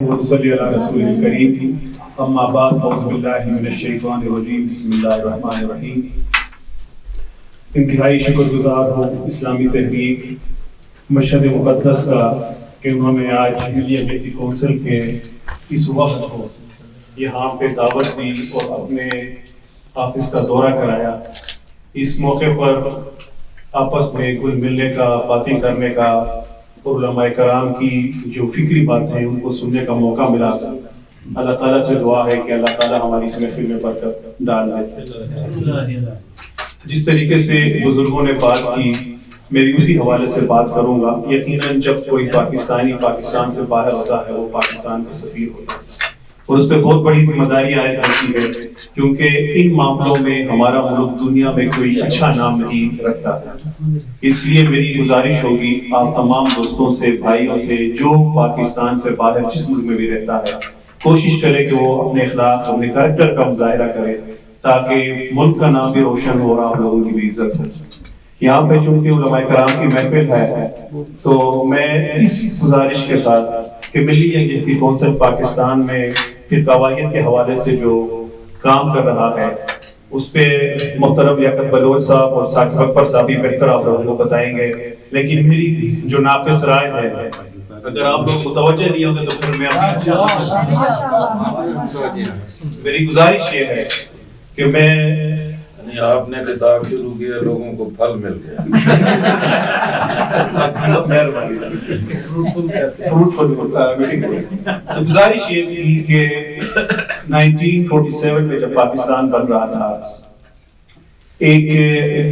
وصلی علی رسول الکریم اما بعد اعوذ باللہ من الشیطان الرجیم بسم اللہ الرحمن الرحیم۔ انتہائی شکر گزار ہوں اسلامی تحریک مشہد مقدس کا کہ انہوں نے آج ملی امیتی کونسل کے اس وقت کو یہاں پہ دعوت دی اور اپنے آفس کا دورہ کرایا۔ اس موقع پر آپس میں گل ملنے کا، باتیں کرنے کا، علماء کرام کی جو فکری باتیں ہیں ان کو سننے کا موقع ملا۔ اللہ تعالیٰ سے دعا ہے کہ اللہ تعالیٰ ہماری اس محفل میں برکت ڈال دے۔ جس طریقے سے بزرگوں نے بات کی میں اسی حوالے سے بات کروں گا۔ یقیناً جب کوئی پاکستانی پاکستان سے باہر ہوتا ہے وہ پاکستان کا سفیر ہوتا ہے اور اس پہ بہت بڑی ذمہ داری عائد ہوتی ہے، کیونکہ ان معاملوں میں ہمارا ملک دنیا میں کوئی اچھا نام نہیں رکھتا ہے۔ اس لیے میری گزارش ہوگی آپ تمام دوستوں سے، بھائیوں سے، جو پاکستان سے باہر جس ملک میں بھی رہتا ہے، کوشش کرے کہ وہ اپنے اخلاق، اپنے کریکٹر کا مظاہرہ کرے تاکہ ملک کا نام بھی روشن ہو اور آپ لوگوں کی بھی عزت ہو۔ یہاں پہ چونکہ علماء کرام کی محفل ہے تو میں اس گزارش کے ساتھ کہ ملی یکجہتی کونسل پاکستان میں فرقواریت کے حوالے سے جو کام کر رہا ہے اس پہ محترم لیاقت بلوچ صاحب اور ثاقب اکبر صاحب بھی بہتر آپ لوگوں کو بتائیں گے، لیکن میری جو ناقص رائے ہے اگر آپ لوگ متوجہ نہیں ہوں گے تو پھر میری گزارش یہ ہے کہ میں آپ نے کتاب شروع کیا، لوگوں کو پھل مل گیا۔ تو گزارش یہ تھی کہ 1947 میں جب پاکستان بن رہا تھا ایک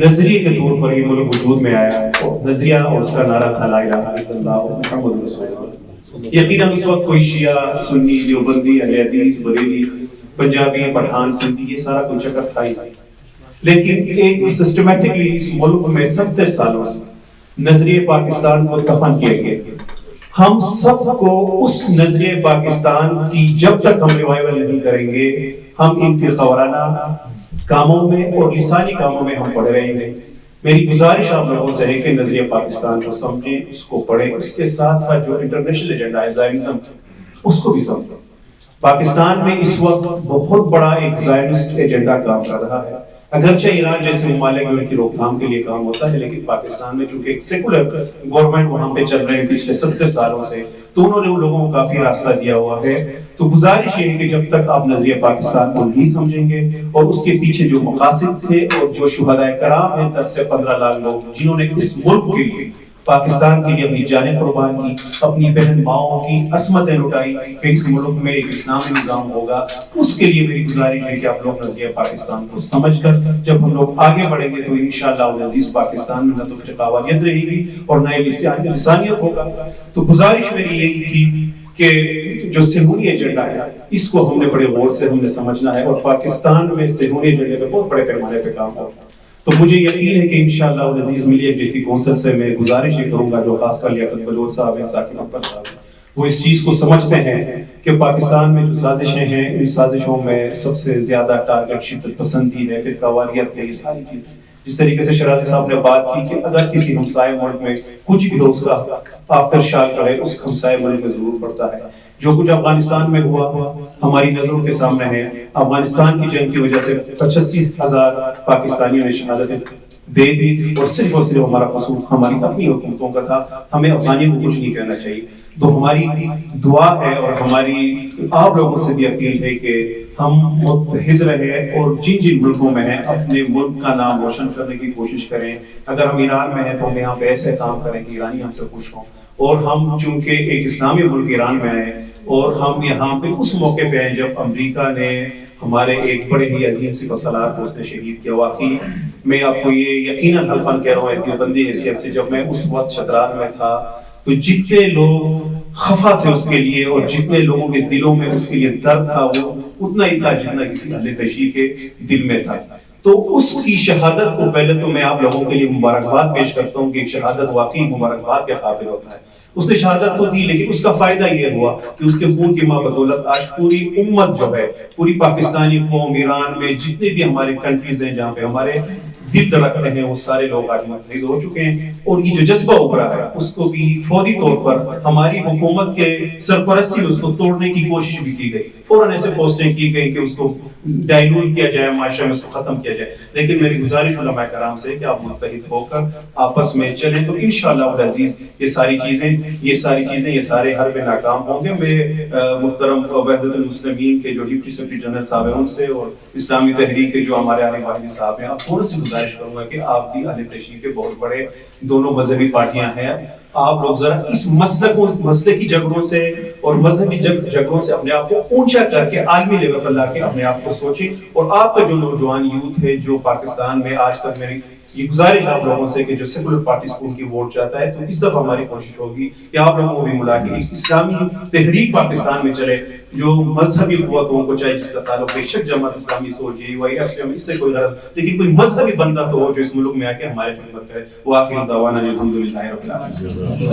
نظریے کے طور پر یہ ملک وجود میں آیا، نظریہ اور اس کا نعرہ تھا لا الہ الا اللہ محمد رسول اللہ۔ یقیناً اس وقت کوئی شیعہ، سنی، دیوبندی، اہل حدیث، بریلی، پنجابی، پٹھان، سندھی، یہ سارا کوئی چکر تھا ہی، لیکن ایک سسٹمیٹکلی اس ملک میں 70 سالوں سے نظریہ پاکستان کو دفن کیا گیا۔ ہم سب کو اس نظریہ پاکستان کی جب تک ہم ریوائول نہیں کریں گے، ہم ان فرقہ وارانہ کاموں میں اور لسانی کاموں میں ہم پڑے رہیں گے۔ میری گزارش آپ لوگوں سے ہے کہ نظریہ پاکستان کو سمجھیں، اس کو پڑھیں، اس کے ساتھ ساتھ جو انٹرنیشنل ایجنڈا ہے زائنزم اس کو بھی سمجھیں۔ پاکستان میں اس وقت بہت بڑا ایک زائنسٹ ایجنڈا کام کر رہا ہے، اگرچہ ایران جیسے ممالک میں ان کی روک تھام کے لیے کام ہوتا ہے، لیکن پاکستان میں چونکہ ایک سیکولر گورنمنٹ وہاں پہ چل رہے ہیں پچھلے 70 سالوں سے، تو انہوں نے ان لوگوں کو کافی راستہ دیا ہوا ہے۔ تو گزارش یہ ہے کہ جب تک آپ نظریہ پاکستان کو نہیں سمجھیں گے اور اس کے پیچھے جو مقاصد تھے اور جو شہداء کرام ہیں 10 سے 15 لاکھ لوگ جنہوں نے اس ملک کے لیے، پاکستان کے لیے اپنی جانیں قربان کی، اپنی بہن ماؤں کی عصمتیں لٹائی کہ اس ملک میں ایک اسلامی نظام ہوگا، اس کے لیے میری گزارش ہے کہ آپ لوگ نظریہ پاکستان کو سمجھ کر جب ہم لوگ آگے بڑھیں گے تو انشاءاللہ العزیز پاکستان میں نہ تو فرقواریت رہے گی اور نہ ہی لسانیت ہوگا۔ تو گزارش میری یہی تھی کہ جو صہیونی ایجنڈا ہے اس کو ہم نے بڑے غور سے ہم نے سمجھنا ہے، اور پاکستان میں صہیونی ایجنڈے پہ بہت بڑے پیمانے پہ کام ہوگا۔ تو مجھے یقین ہے کہ انشاءاللہ العزیز ملی یکجہتی کونسل سے میں گزارش یہ کروں گا، جو خاص کر لیاقت بلوچ صاحب ہیں، ثاقب اکبر صاحب ہیں، وہ اس چیز کو سمجھتے ہیں کہ پاکستان میں جو سازشیں ہیں ان سازشوں میں سب سے زیادہ ٹارگٹ شدت پسندی ہے، فرقہ واریت ہے، یہ ساری چیزیں۔ جس طریقے سے شرازی صاحب نے بات کی کہ اگر کسی ہمسائے ملک میں کچھ بھی ہو اس کا آفٹر شاک رہے، اس ہمسائے ملک میں ضرور پڑتا ہے۔ جو کچھ افغانستان میں ہوا ہماری نظروں کے سامنے ہے۔ افغانستان کی جنگ کی وجہ سے 85,000 پاکستانیوں نے شہادتیں دے دی، اور صرف ہمارا قصور ہماری اپنی حکومتوں کا تھا۔ ہمیں افغانیوں کو کچھ نہیں کہنا چاہیے۔ تو ہماری دعا ہے اور ہماری آپ لوگوں سے بھی اپیل ہے کہ ہم متحد رہیں اور جن جن ملکوں میں ہیں اپنے ملک کا نام روشن کرنے کی کوشش کریں۔ اگر ہم ایران میں ہیں تو ہم یہاں پہ ایسے کام کریں کہ ایرانی ہم سے خوش ہوں، اور ہم چونکہ ایک اسلامی ملک ایران میں ہیں اور ہم یہاں پہ اس موقع پہ ہیں جب امریکہ نے ہمارے ایک بڑے ہی عظیم سپہ سالار کو اس نے شہید کیا۔ واقعی میں آپ کو یہ یقیناً حلفاً کہہ رہا ہوں دیوبندی حیثیت سے، جب میں اس وقت چترال میں تھا تو جتنے لوگ خفا تھے اس کے لیے اور جتنے لوگوں کے دلوں میں اس کے لیے درد تھا وہ اتنا ہی تھا جتنا کسی اہل تشیع کے دل میں تھا۔ تو اس کی شہادت کو پہلے تو میں آپ لوگوں کے لیے مبارکباد پیش کرتا ہوں کہ ایک شہادت واقعی مبارکباد کے قابل ہوتا ہے۔ اس نے شہادت تو دی لیکن اس کا فائدہ یہ ہوا کہ اس کے خون کی ماں بدولت آج پوری امت جو ہے، پوری پاکستانی قوم، ایران میں جتنے بھی ہمارے کنٹریز ہیں جہاں پہ ہمارے ضد رکھتے ہیں وہ سارے لوگ آج متحد ہو چکے ہیں، اور یہ جو جذبہ ابھرا ہے اس کو بھی فوری طور پر ہماری حکومت کے سرپرستی میں اس کو توڑنے کی کوشش بھی کی گئی، فوراً ایسے پوسٹیں کی گئی کہ اس کو ڈائلوٹ کیا جائے، معاشرے میں اس کو ختم کیا جائے. لیکن میری گزارش علماء کرام سے کہ آپ متحد ہو کر آپس میں چلیں تو انشاءاللہ العزیز یہ ساری چیزیں یہ سارے حرب ناکام ہوں گے. میں محترم وحدت المسلمین کے جو ڈپٹی سیکرٹری جنرل صاحب ہیں ان سے اور اسلامی تحریک کے جو ہمارے علی واحدی صاحب ہیں، آپ تھوڑا سی گزارش کروں گا کہ آپ بھی اہل تشریح کے بہت بڑے دونوں مذہبی پارٹیاں ہیں، آپ لوگ ذرا اس مسئلے کی جھگڑوں سے اور مذہبی جھگڑوں سے اپنے آپ کو اونچا کر کے عالمی لیول پر لا کے اپنے آپ کو سوچیں. اور آپ کا جو نوجوان یوتھ ہے جو پاکستان میں آج تک میری یہ گزارش آپ لوگوں سے کہ جو سیکولر پارٹیز کو ان کی ووٹ چاہتا ہے، تو اس دفعہ ہماری کوشش ہوگی کہ آپ لوگوں کو بھی ملا کے ایک اسلامی تحریک پاکستان میں چلے جو مذہبی قوتوں کو، چاہے جس کا تعلق بے شک جماعت اسلامی سے ہو، JYF سے ہو، اس سے کوئی غرض، لیکن کوئی مذہبی بندہ تو ہو جو اس ملک میں آ کے ہمارے خدمت کرے. وآخر دعوانا الحمدللہ رب العالمین.